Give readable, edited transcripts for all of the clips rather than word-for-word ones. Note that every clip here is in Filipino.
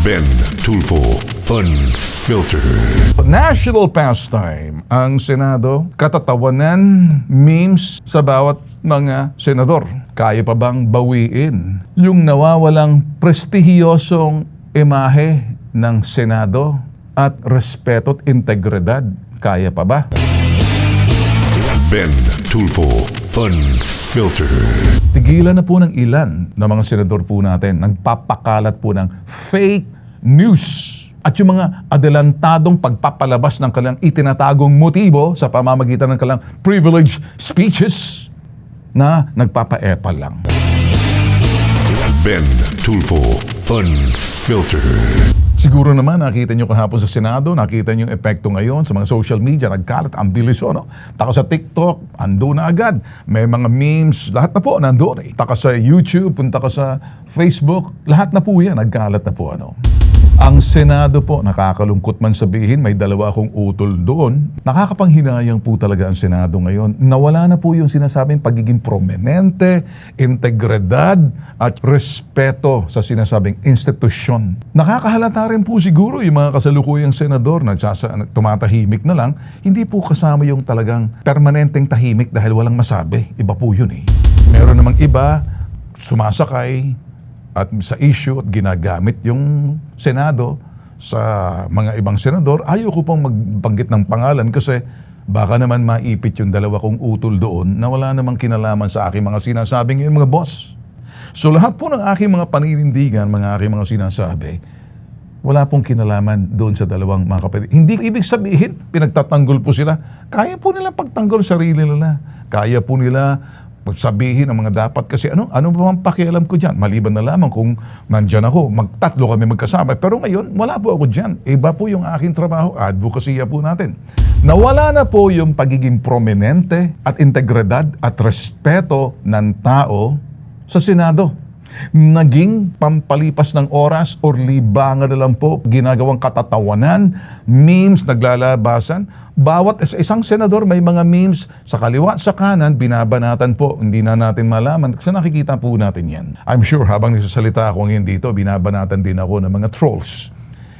Ben Tulfo Fun Filter. National pastime ang Senado, katatawanan, memes sa bawat mga senador. Kaya pa bang bawiin yung nawawalang prestihiyosong imahe ng Senado at respeto at integridad? Kaya pa ba? Ben Tulfo Fun Filter. Tigilan na po ng ilan na mga senador po natin nagpapakalat po ng fake news at yung mga adelantadong pagpapalabas ng kanilang itinatagong motibo sa pamamagitan ng kanilang privilege speeches na nagpapa-epal lang. Ben Tulfo Fun Filter. Siguro naman nakita nyo kahapon sa Senado, nakita nyo yung epekto ngayon sa mga social media, nagkalat, ang bilis no? Taka sa TikTok, ando na agad. May mga memes, lahat na po nandoon. Taka sa YouTube, punta ka sa Facebook, lahat na po yan, nagkalat na po ano. Ang Senado po, nakakalungkot man sabihin, may dalawa akong utol doon. Nakakapanghinayang po talaga ang Senado ngayon. Nawala na po yung sinasabing pagiging prominente, integridad, at respeto sa sinasabing institusyon. Nakakahalata rin po siguro yung mga kasalukuyang senador na tumatahimik na lang, hindi po kasama yung talagang permanenteng tahimik dahil walang masabi. Iba po yun eh. Meron namang iba, sumasakay, at sa issue at ginagamit yung Senado sa mga ibang senador. Ayoko pong magbanggit ng pangalan kasi baka naman maipit yung dalawa kong utol doon na wala namang kinalaman sa aking mga sinasabing yung mga boss. So lahat po ng aking mga paninindigan, mga aking mga sinasabi, wala pong kinalaman doon sa dalawang mga kapatid. Hindi ibig sabihin, pinagtatanggol po sila. Kaya po nila pagtanggol sarili nila. Kaya po nila sabihin ang mga dapat kasi ano ba bang pakialam ko dyan? Maliban na lamang kung nandyan ako, magtatlo kami magkasama. Pero ngayon, wala po ako dyan. Iba po yung aking trabaho, advocacy po natin. Nawala na po yung pagiging prominente at integridad at respeto ng tao sa Senado. Naging pampalipas ng oras or libangan na lang po, ginagawang katatawanan, memes, naglalabasan. Bawat isang senador may mga memes sa kaliwa, sa kanan, binabanatan po. Hindi na natin malaman kasi nakikita po natin yan. I'm sure habang nagsasalita ako ngayon dito, binabanatan din ako ng mga trolls.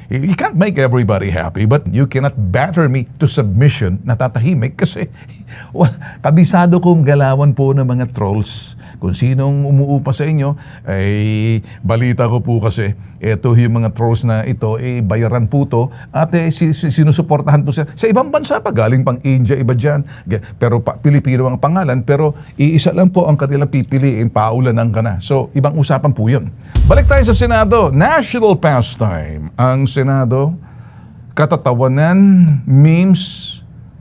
You can't make everybody happy, but you cannot batter me to submission na tatahimik kasi kabisado kong galawan po ng mga trolls. Kung sinong umuupa sa inyo, ay balita ko po kasi ito yung mga trolls na ito, bayaran po to at sinusuportahan po sila. Sa ibang bansa pa, galing pang India, iba dyan. Pero Pilipino ang pangalan, pero iisa lang po ang kanilang pipiliin, paulanan ka na. So, ibang usapan po yun. Balik tayo sa Senado. National pastime ang Senado, katatawanan, memes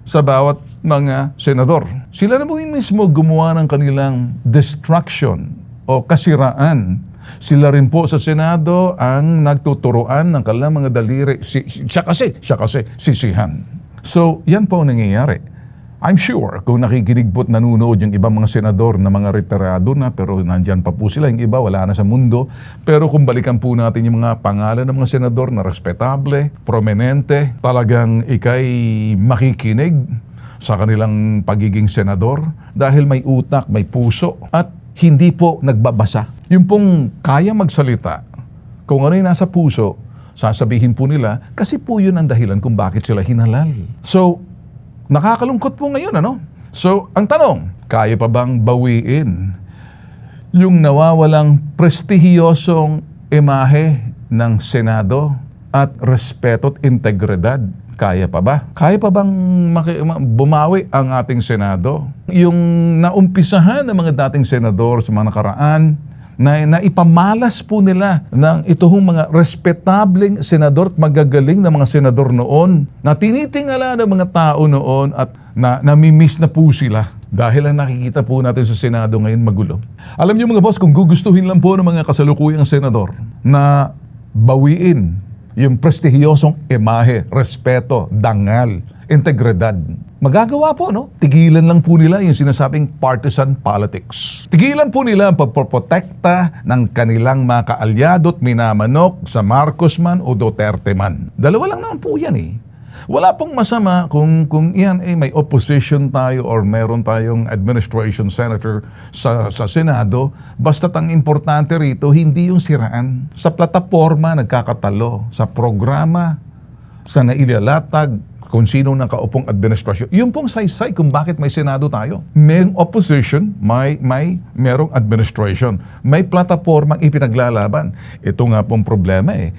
sa bawat mga senador. Sila na po mismo gumawa ng kanilang destruction o kasiraan. Sila rin po sa Senado ang nagtuturuan ng kanilang mga daliri. Siya kasi sisihan. So, yan po ang nangyayari. I'm sure kung nakikinig po at nanonood yung ibang mga senador na mga retirado na pero nandyan pa po sila, yung iba wala na sa mundo. Pero kung balikan po natin yung mga pangalan ng mga senador na respetable, prominente, talagang ikay makikinig sa kanilang pagiging senador dahil may utak, may puso at hindi po nagbabasa. Yung pong kaya magsalita, kung ano yung nasa puso, sasabihin po nila kasi po yun ang dahilan kung bakit sila hinalal. So, nakakalungkot po ngayon, ano? So, ang tanong, kaya pa bang bawiin yung nawawalang prestihiyosong imahe ng Senado at respeto at integridad? Kaya pa ba? Kaya pa bang bumawi ang ating Senado? Yung naumpisahan ng mga dating senador sa mga nakaraan, na ipamalas po nila ng itong mga respetableng senador at magagaling na mga senador noon na tinitingala ng mga tao noon at namimiss na po sila dahil ang nakikita po natin sa Senado ngayon magulo. Alam niyo mga boss, kung gugustuhin lang po ng mga kasalukuyang senador na bawiin yung prestihiyosong imahe, respeto, dangal, integridad, magagawa po, no? Tigilan lang po nila yung sinasabing partisan politics. Tigilan po nila ang pagprotekta ng kanilang mga kaalyado at minamanok sa Marcos man o Duterte man. Dalawa lang naman po yan eh. Wala pong masama kung iyan may opposition tayo or meron tayong administration senator sa Senado, basta't ang importante rito, hindi yung siraan. Sa plataforma nagkakatalo, sa programa, sa nailalatag, kung sino nakaupong administrasyon. Yun pong saysay kung bakit may Senado tayo. May opposition, merong administration. May plataformang ipinaglalaban. Ito nga pong problema eh.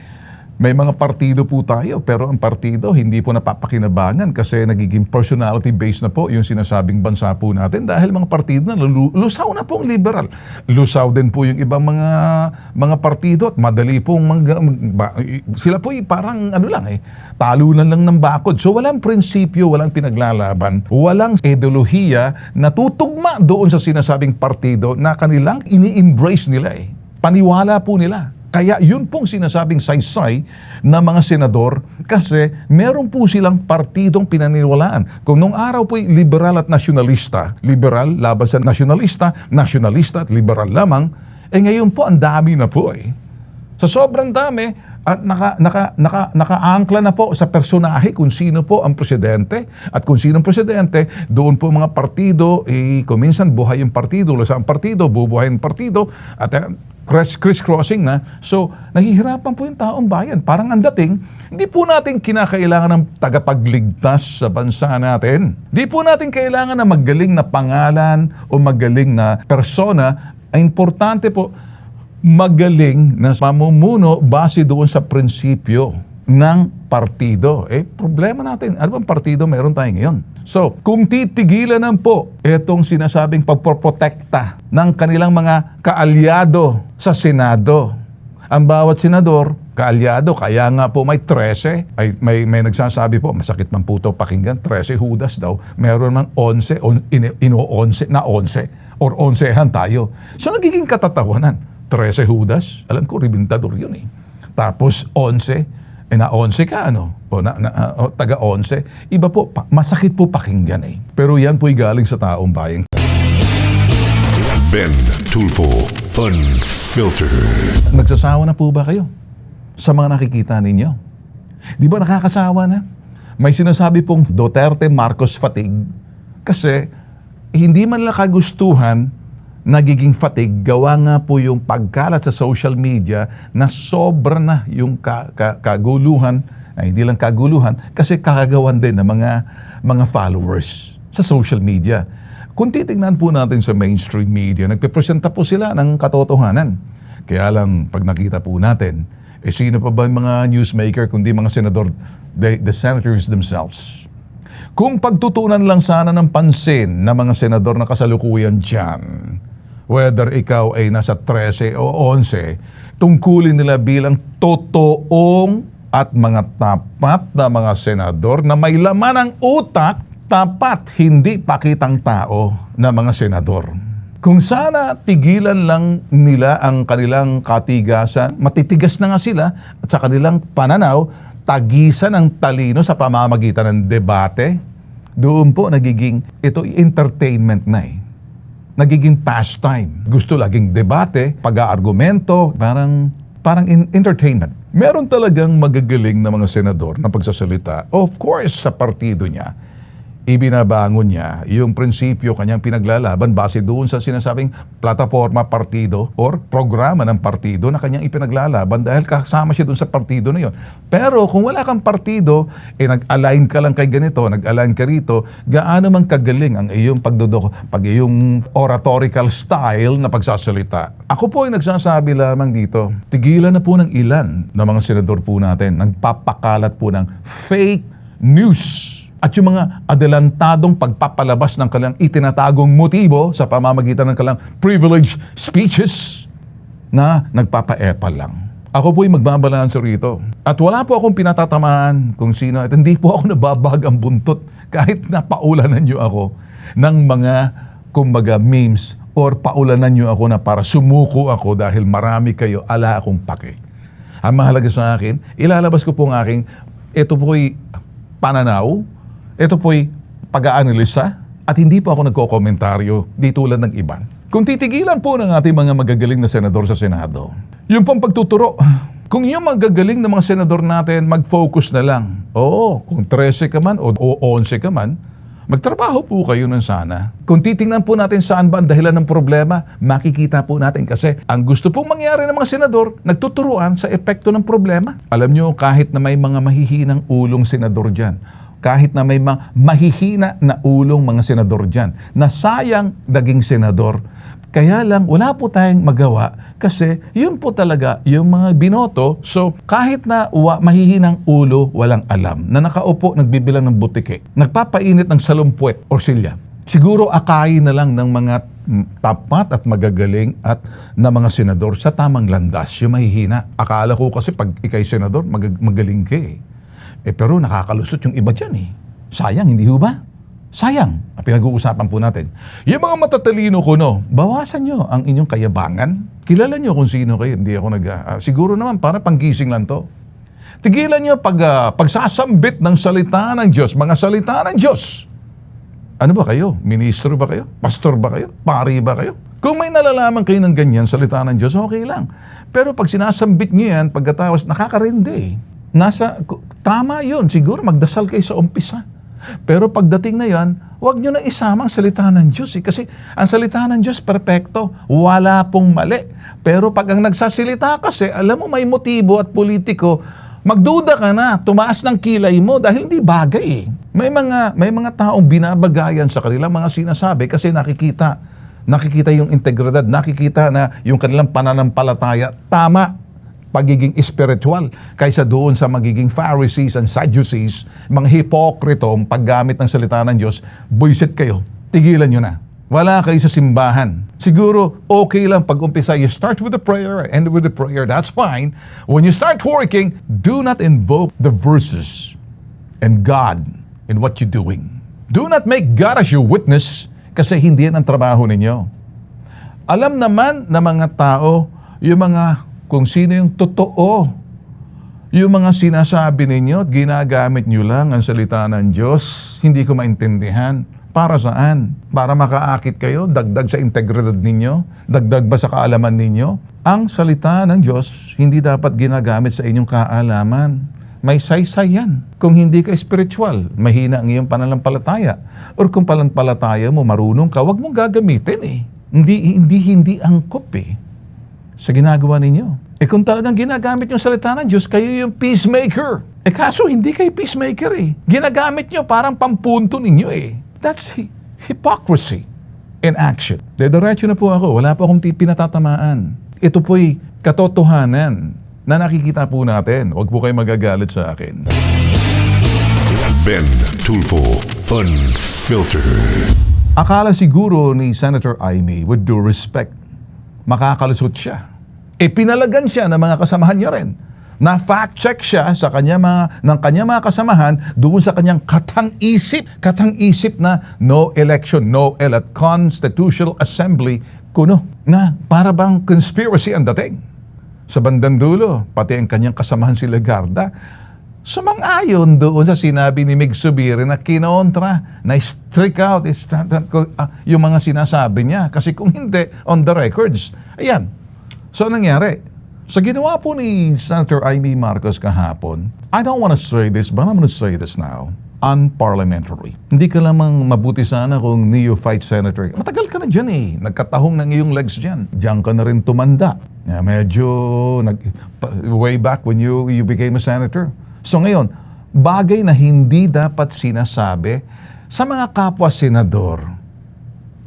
May mga partido po tayo, pero ang partido hindi po napapakinabangan kasi nagiging personality-based na po yung sinasabing bansa po natin dahil mga partido na lusaw na pong liberal. Lusaw din po yung ibang mga partido at madali pong sila po parang talunan lang ng bakod. So walang prinsipyo, walang pinaglalaban, walang ideolohiya na tutugma doon sa sinasabing partido na kanilang ini-embrace nila eh. Paniwala po nila. Kaya yun pong sinasabing saysay na mga senador kasi meron po silang partidong pinaniniwalaan. Kung nung araw po'y liberal at nasyonalista, liberal laban sa nasyonalista, nasyonalista at liberal lamang, ngayon po ang dami na po eh. Sa sobrang dami at nakaangkla na po sa personahe kung sino po ang presidente at kung sino ang presidente, doon po mga partido, kung minsan buhay yung partido, lasa ang partido, bubuhay yung partido at criss-crossing na. So, nahihirapan po yung taong bayan. Parang ang dating, hindi po natin kinakailangan ng tagapagligtas sa bansa natin. Hindi po natin kailangan na magaling na pangalan o magaling na persona. Ang importante po, magaling na pamumuno base doon sa prinsipyo ng partido. Problema natin, ano bang partido meron tayo ngayon? So, kung titigilan na po itong sinasabing pagpoprotekta ng kanilang mga kaalyado sa Senado, ang bawat senador, kaalyado, kaya nga po may 13, may nagsasabi po, masakit man po ito pakinggan, 13 Judas daw, meron mang 11, na 11, or 11han tayo. So, nagiging katatawanan. 13 Judas, alam ko, ribintador yun eh. Tapos 11, na 11 ka, taga 11. Iba po, masakit po pakinggan eh. Pero yan po'y galing sa taong bayan. Ben Tulfo Fun Filter. Nagsasawa na po ba kayo sa mga nakikita ninyo? Di ba nakakasawa na? May sinasabi pong Duterte Marcos fatigue kasi hindi man lang kagustuhan nagiging fatigue, gawa nga po yung pagkalat sa social media na sobra na yung kaguluhan, hindi lang kaguluhan, kasi kakagawan din ng mga followers sa social media. Kung titingnan po natin sa mainstream media, nagpipresenta po sila ng katotohanan. Kaya lang, pag nakita po natin, sino pa ba yung mga newsmaker kundi mga senador, the senators themselves. Kung pagtutunan lang sana ng pansin ng mga senador na kasalukuyan dyan, whether ikaw ay nasa 13 o 11, tungkulin nila bilang totoong at mga tapat na mga senador na may laman ng utak, tapat, hindi pakitang tao na mga senador. Kung sana tigilan lang nila ang kanilang katigasan, matitigas na nga sila at sa kanilang pananaw, tagisan ng talino sa pamamagitan ng debate, doon po nagiging ito entertainment na eh. Nagiging pastime. Gusto laging debate, pag-aargumento, parang entertainment. Meron talagang magagaling na mga senador na pagsasalita. Of course, sa partido niya, ibinabangon niya yung prinsipyo kanyang pinaglalaban base doon sa sinasabing plataforma partido or programa ng partido na kanyang ipinaglalaban dahil kasama siya doon sa partido na yon. Pero kung wala kang partido, nag-align ka lang kay ganito, nag-align ka rito, gaano man kagaling ang iyong iyong oratorical style na pagsasalita. Ako po ay nagsasabi lamang dito, tigilan na po ng ilan na mga senador po natin, nagpapakalat po ng fake news. At yung mga adelantadong pagpapalabas ng kanilang itinatagong motibo sa pamamagitan ng kanilang privileged speeches na nagpapa-epal lang. Ako po'y magbabalanso rito. At wala po akong pinatatamaan kung sino. At hindi po ako nababag ang buntot kahit napaulanan nyo ako ng mga kumbaga memes or paulanan nyo ako na para sumuko ako dahil marami kayo, ala akong pake. Ang mahalaga sa akin, ilalabas ko po ang aking, ito po'y pananaw, ito po'y pag-aanalisa at hindi po ako nagko-komentaryo di tulad ng iba. Kung titigilan po ng ating mga magagaling na senador sa Senado, yung pong pagtuturo Kung yung magagaling ng mga senador natin, mag-focus na lang. Oo, kung 13 ka man o 11 ka man, magtrabaho po kayo ng sana. Kung titingnan po natin saan ba ang dahilan ng problema, makikita po natin kasi ang gusto pong mangyari ng mga senador, nagtuturuan sa epekto ng problema. Alam nyo, kahit na may mga mahihinang ulong senador dyan, kahit na may mga mahihina na ulong mga senador dyan, na sayang naging senador, kaya lang, wala po tayong magawa kasi yun po talaga yung mga binoto. So, kahit na mahihinang ulo, walang alam, na nakaupo, nagbibilang ng butike, nagpapainit ng salumpwet or silya. Siguro akayin na lang ng mga tapat at magagaling at na mga senador sa tamang landas, yung mahihina. Akala ko kasi pag ikay senador, magaling ka eh. Pero nakakalusot yung iba dyan eh. Sayang, hindi ho ba? Sayang, ang pinag-uusapan po natin. Yung mga matatalino ko, bawasan nyo ang inyong kayabangan. Kilala nyo kung sino kayo. Hindi ako siguro naman, para panggising lang to. Tigilan nyo pagsasambit ng salita ng Diyos, mga salita ng Diyos. Ano ba kayo? Ministro ba kayo? Pastor ba kayo? Pari ba kayo? Kung may nalalaman kayo ng ganyan, salita ng Diyos, okay lang. Pero pag sinasambit nyo yan, pagkatapos, nakakarindi. Tama yun. Siguro magdasal kayo sa umpisa. Pero pagdating na yan, huwag nyo na isama ang salita ng Diyos. Kasi ang salita ng Diyos, perpekto. Wala pong mali. Pero pag ang nagsasalita kasi, alam mo may motibo at politiko, magduda ka na, tumaas ng kilay mo dahil hindi bagay eh. May mga taong binabagayan sa kanilang mga sinasabi kasi nakikita yung integridad, nakikita na yung kanilang pananampalataya tama, pagiging spiritual, kaysa doon sa magiging Pharisees and Sadducees, mga hipokritong paggamit ng salita ng Diyos. Buisit kayo, tigilan nyo na. Wala kayo sa simbahan. Siguro, okay lang pag umpisa, you start with the prayer, end with the prayer, that's fine. When you start working, do not invoke the verses and God in what you're doing. Do not make God as your witness kasi hindi yan ang trabaho ninyo. Alam naman na mga tao, yung mga kung sino yung totoo, yung mga sinasabi ninyo at ginagamit nyo lang ang salita ng Diyos, hindi ko maintindihan. Para saan? Para makaakit kayo? Dagdag sa integridad ninyo? Dagdag ba sa kaalaman ninyo? Ang salita ng Diyos, hindi dapat ginagamit sa inyong kaalaman. May saysay yan. Kung hindi ka spiritual, mahina ang iyong pananampalataya. Or kung pananampalataya mo, marunong ka, wag mong gagamitin eh. Hindi angkop eh. Sa ginagawa ninyo. Kung talagang ginagamit yung salita ng Diyos, kayo yung peacemaker. Kaso hindi kayo peacemaker eh. Ginagamit nyo parang pampunto ninyo eh. That's hypocrisy in action. Diretso na po ako. Wala pa akong pinatatamaan. Ito po'y katotohanan na nakikita po natin. Huwag po kayo magagalit sa akin. Ben Tulfo Fun Filter. Akala siguro ni Senator Amy, with due respect, makakalusot siya. Pinalagan siya ng mga kasamahan niya rin. Na-fact check siya sa ng kanya mga kasamahan doon sa kanyang katang-isip na no election, no Constitutional Assembly, na para bang conspiracy ang dating. Sa bandang dulo, pati ang kanyang kasamahan si Legarda, sumang-ayon doon sa sinabi ni Mig Zubiri na kinontra, na strike out yung mga sinasabi niya. Kasi kung hindi, on the records, ayan. So, nangyari? Sa ginawa po ni Senator Amy Marcos kahapon, I don't want to say this, but I'm going to say this now, unparliamentary. Hindi ka lamang mabuti sana kung neophyte senator. Matagal ka na dyan eh. Nagkatahong ng iyong legs dyan. Diyan ka na rin tumanda. Way back when you became a senator. So ngayon, bagay na hindi dapat sinasabi sa mga kapwa senador.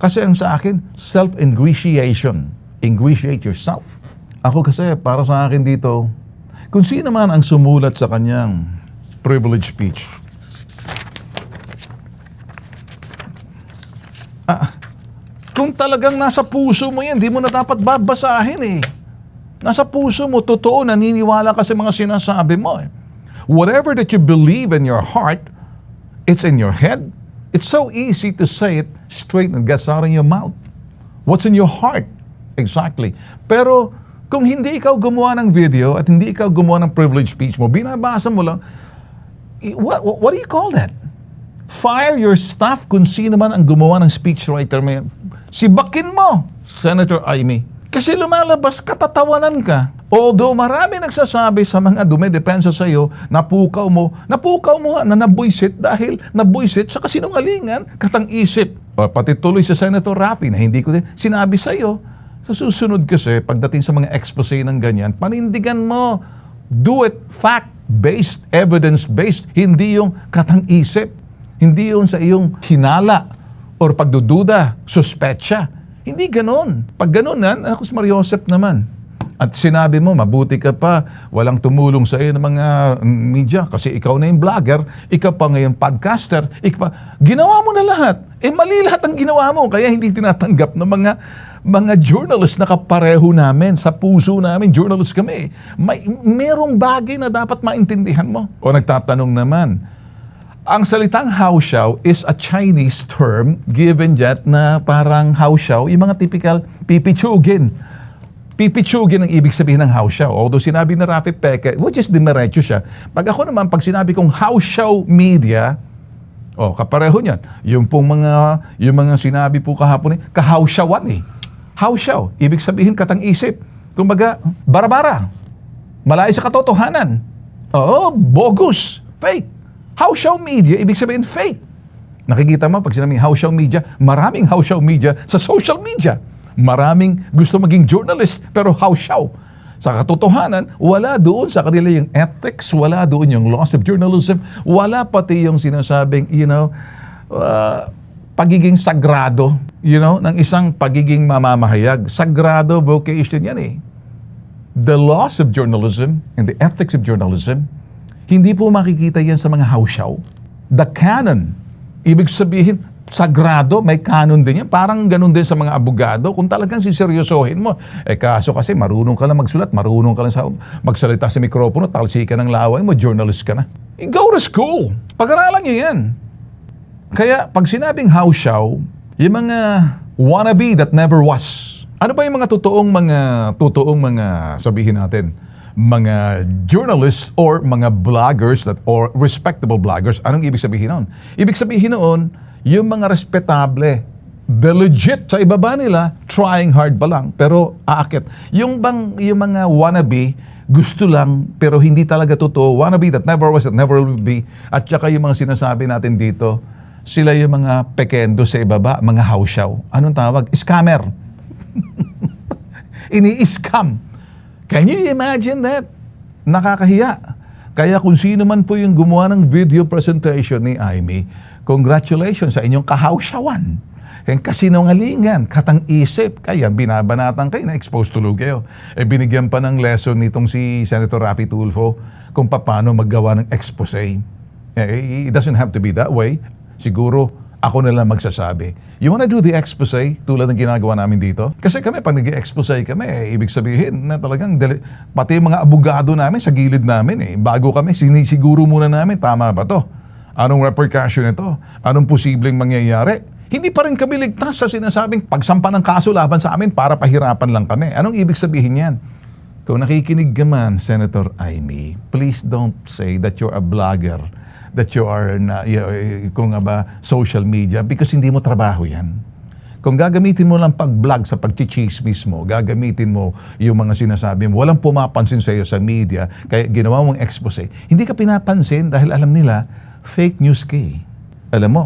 Kasi ang sa akin, self-ingratiation. Ingratiate yourself. Ako kasi, para sa akin dito, kung sino man ang sumulat sa kanyang privilege speech, kung talagang nasa puso mo yan, di mo na dapat babasahin eh. Nasa puso mo, totoo, naniniwala ka sa mga sinasabi mo eh. Whatever that you believe in your heart, it's in your head. It's so easy to say it straight and gets out of your mouth. What's in your heart? Exactly. Pero kung hindi ikaw gumawa ng video at hindi ikaw gumawa ng privilege speech mo, binabasa mo lang, what do you call that? Fire your staff kung sino man ang gumawa ng speechwriter mo. Sibakin mo, Senator Amy. Kasi lumalabas, katatawanan ka. Although marami nagsasabi sa mga dumedepensa sa iyo, napukaw mo nga na nabuisit dahil nabuisit sa kasinungalingan, katang-isip. Pati tuloy sa Senator Raffy na hindi ko din sinabi sa iyo. Sa susunod kasi, pagdating sa mga expose ng ganyan, panindigan mo, do it fact-based, evidence-based, hindi yung katang-isip, hindi yung sa iyong hinala or pagdududa, suspetsya. Hindi ganon. Pag ganon na, ako si Mariosep naman. At sinabi mo, mabuti ka pa, walang tumulong sa iyo ng mga media kasi ikaw na yung vlogger, ikaw pa ngayon podcaster, ginawa mo na lahat. Mali lahat ang ginawa mo, kaya hindi tinatanggap ng mga journalist na kapareho namin, sa puso namin, journalist kami. Merong bagay na dapat maintindihan mo. O nagtatanong naman, ang salitang haosyaw is a Chinese term given jet na parang haosyaw, yung mga typical pipitsugin. Pipitsugin ang ibig sabihin ng haosyaw. Although sinabi na Raffy Peke, which is dinerecho siya. Pag ako naman, pag sinabi kong haosyaw media, kapareho niyan. Yung mga sinabi po kahapon, kahaosyawan eh. Haosyaw, ibig sabihin katang-isip. Kumbaga, bara-bara. Malayo sa katotohanan. Bogus. Fake. Haosyaw media, ibig sabihin fake. Nakikita mo, pag sinabing haosyaw media, maraming haosyaw media sa social media. Maraming gusto maging journalist, pero haosyaw. Sa katotohanan, wala doon sa kanila yung ethics, wala doon yung laws of journalism, wala pati yung sinasabing, pagiging sagrado, ng isang pagiging mamamahayag. Sagrado vocation yan eh. The laws of journalism and the ethics of journalism, hindi po makikita yan sa mga haosyaw. The canon, ibig sabihin, sagrado, may canon din yan. Parang ganun din sa mga abogado. Kung talagang siseryosohin mo, kaso kasi marunong ka lang magsulat, marunong ka lang magsalita sa mikropono, talsi ka ng laway mo, journalist ka na. Go to school. Pag-aralan nyo yan. Kaya pag sinabing haosyaw, yung mga wannabe that never was. Ano ba yung mga totoong mga sabihin natin, mga journalists or mga bloggers or respectable bloggers? Anong ibig sabihin noon? Ibig sabihin noon, yung mga respetable, the legit, sa ibaba nila, trying hard pa lang, pero aakit. Yung mga wannabe, gusto lang, pero hindi talaga totoo, wannabe that never was, that never will be, at saka yung mga sinasabi natin dito, sila yung mga pekendo sa ibaba, mga haosyaw. Anong tawag? Scammer. Ini-scam. Can you imagine that? Nakakahiya. Kaya kung sino man po yung gumawa ng video presentation ni Amy, congratulations sa inyong kahaosyawan. Yung kasinungalingan, katang-isip, kaya binabanatan kayo, na-expose tuloy kayo. Binigyan pa ng lesson nitong si Senator Raffy Tulfo kung paano maggawa ng expose. It doesn't have to be that way. Siguro, ako na lang magsasabi. You wanna do the expose tulad ng ginagawa namin dito? Kasi kami, pag nag-expose kami, ibig sabihin na talagang pati mga abogado namin sa gilid namin, bago kami, sinisiguro muna namin, tama ba to? Anong repercussion nito? Anong posibleng mangyayari? Hindi pa rin kami ligtas sa sinasabing pagsampa ng kaso laban sa amin para pahirapan lang kami. Anong ibig sabihin yan? Kung nakikinig ka man, Senator Amy, please don't say that you're a blogger, that you are social media, because hindi mo trabaho yan. Kung gagamitin mo lang pag-vlog sa pag-chichismis mo, gagamitin mo yung mga sinasabi mo, walang pumapansin sa iyo sa media, kaya ginawa mong expose, hindi ka pinapansin dahil alam nila, fake news ka eh. Alam mo,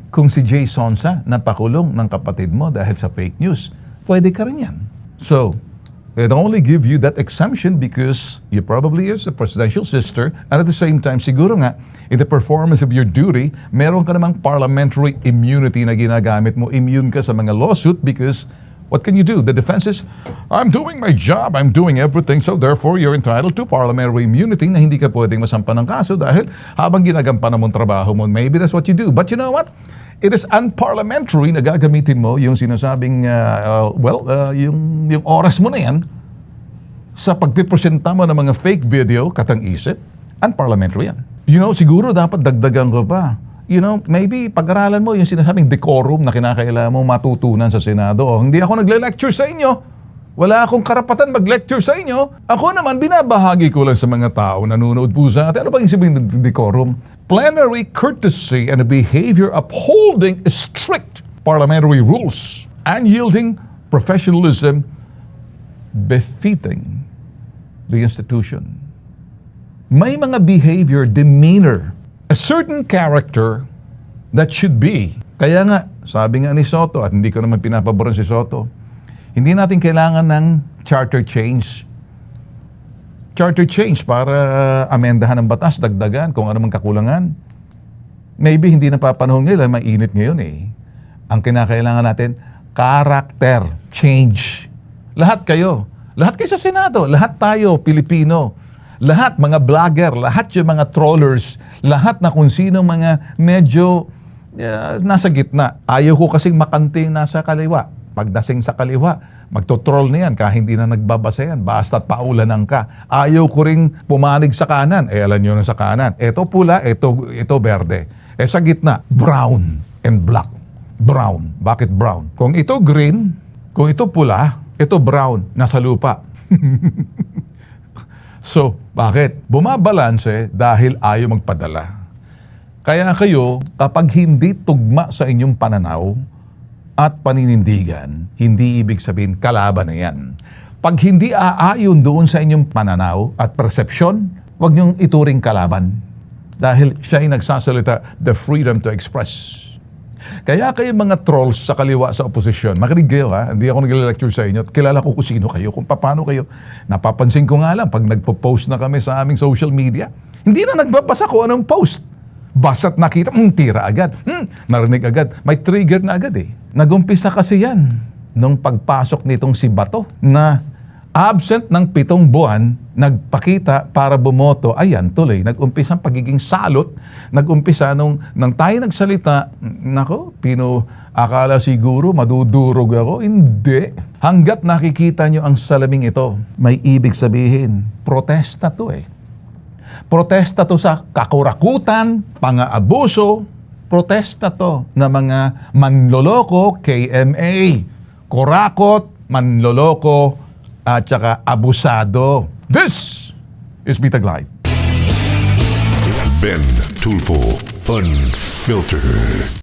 kung si Jay Sonsa napakulong ng kapatid mo dahil sa fake news, pwede ka rin yan. So, it only give you that exemption because you probably is the presidential sister, and at the same time, siguro nga, in the performance of your duty, meron ka namang parliamentary immunity na ginagamit mo. Immune ka sa mga lawsuit because what can you do? The defense is, I'm doing my job, I'm doing everything, so therefore you're entitled to parliamentary immunity na hindi ka pwedeng masampa ng kaso dahil habang ginagampanan mong trabaho mo, maybe that's what you do. But you know what? It is unparliamentary na gagamitin mo yung sinasabing, yung oras mo na yan sa pagpipresenta mo ng mga fake video, katang-isip, unparliamentary yan. Siguro dapat dagdagan ko pa. Maybe pag-aralan mo yung sinasabing decorum na kinakailangan mo matutunan sa Senado. Hindi ako nagle-lecture sa inyo. Wala akong karapatan mag-lecture sa inyo. Ako naman, binabahagi ko lang sa mga tao na nanonood po sa atin. Ano ba yung sabihin ng decorum? Plenary courtesy and a behavior upholding strict parliamentary rules and yielding professionalism befitting the institution. May mga behavior, demeanor, a certain character that should be. Kaya nga, sabi nga ni Soto, at hindi ko naman pinapaboran si Soto, hindi natin kailangan ng charter change. Charter change para amendahan ng batas, dagdagan kung ano mang kakulangan. Maybe hindi na papanahon nila, mainit ngayon eh. Ang kinakailangan natin, character change. Lahat kayo sa Senado, lahat tayo, Pilipino, lahat mga vlogger, lahat yung mga trollers, lahat na kung sino mga medyo nasa gitna. Ayaw ko kasing makanting nasa kaliwa. Pagdasing sa kaliwa, magto-troll na yan kahit hindi na nagbabasa yan. Basta't paulanan ka. Ayaw ko ring pumanig sa kanan. Alam nyo na sa kanan. Ito pula, ito berde. Sa gitna, brown and black. Brown. Bakit brown? Kung ito green, kung ito pula, ito brown. Nasa lupa. So, bakit? Bumabalanse dahil ayaw magpadala. Kaya kayo, kapag hindi tugma sa inyong pananaw at paninindigan, hindi ibig sabihin kalaban na yan. Pag hindi aayon doon sa inyong pananaw at persepsyon, huwag niyong ituring kalaban. Dahil siya ay nagsasalita, the freedom to express. Kaya kayo mga trolls sa kaliwa sa oposisyon, makinig kayo ha, hindi ako nag-lecture sa inyo, kilala ko kung sino kayo, kung paano kayo. Napapansin ko nga lang, pag nagpo-post na kami sa aming social media, hindi na nagbabasa ko anong post. Basta't nakita, tira agad, narinig agad, may trigger na agad eh. Nagumpisa kasi yan nung pagpasok nitong si Bato na absent ng 7 buwan, nagpakita para bumoto, ayan, tuloy. Nag-umpisa ang pagiging salot. Nag-umpisa nang tayo nagsalita, nako, akala siguro madudurog ako. Hindi. Hanggat nakikita nyo ang salaming ito, may ibig sabihin, protesta to eh. Protesta to sa kakurakutan, pang-aabuso, protesta to na mga manloloko, KMA, kurakot, manloloko, at saka abusado. This is Bitag Live. Ben Tulfo Fun Filter.